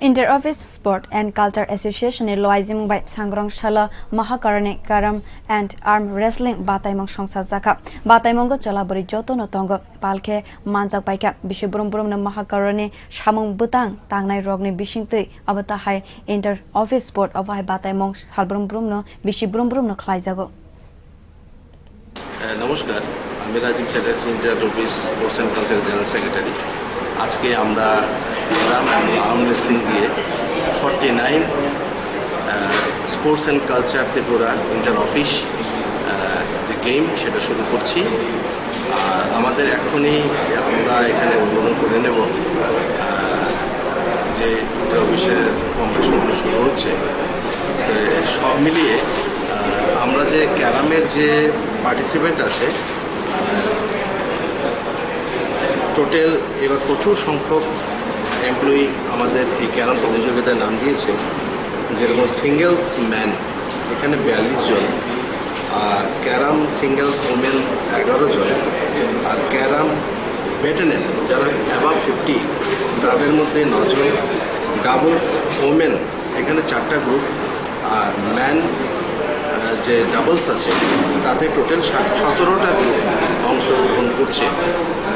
Inter-Office Sport and Culture Association luajimung by sangrong salo mahakaron Carrom and arm wrestling bataimung songsajakgo bataimung chwla-bwrwi joto no tongo palkhe manjak baika bisi brum no mahakaron samung butang tangnai rogni bisingtwi abata hai Inter-Office Sport of hai bataimung sal brum no bisi brum no khlaijago. নমস্কার, আমি Rajib Chatterjee, inter office sports and culture general secretary. আজকে আমরা গ্রাম এবং arm wrestling দিয়ে 49 sports and culture Tripura inter office যে game সেটা শুরু করছি। আর আমাদের এখনই আমরা এখানে উদ্বোধন করে নেব যে ইন্টার-অফিসের কম্পিটিশনগুলো শুরু হচ্ছে। সব মিলিয়ে আমরা যে ক্যারামের যে পার্টিসিপেন্ট আছে টোটাল এবার প্রচুর সংখ্যক এমপ্লয়ি আমাদের এই ক্যারাম প্রতিযোগিতায় নাম দিয়েছে। যেরকম সিঙ্গেলস ম্যান এখানে 42 জন, আর ক্যারাম সিঙ্গেলস ওমেন 11 জন, আর ক্যারাম ব্যাটালিয়ন যারা অ্যাবাভ 50 তাদের মধ্যে 9 জন, ডাবলস ওমেন এখানে 4টা গ্রুপ, আর ম্যান যে ডাবলস আছে তাতে টোটাল 17টা গ্রুপ অংশগ্রহণ করছে।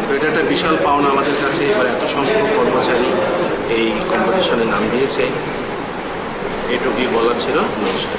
তো এটা একটা বিশাল পাওনা আমাদের কাছে। এবার এত সংখ্যক কর্মচারী এই কম্পিটিশনে নাম দিয়েছে, এটুকুই বলার ছিল। নমস্কার।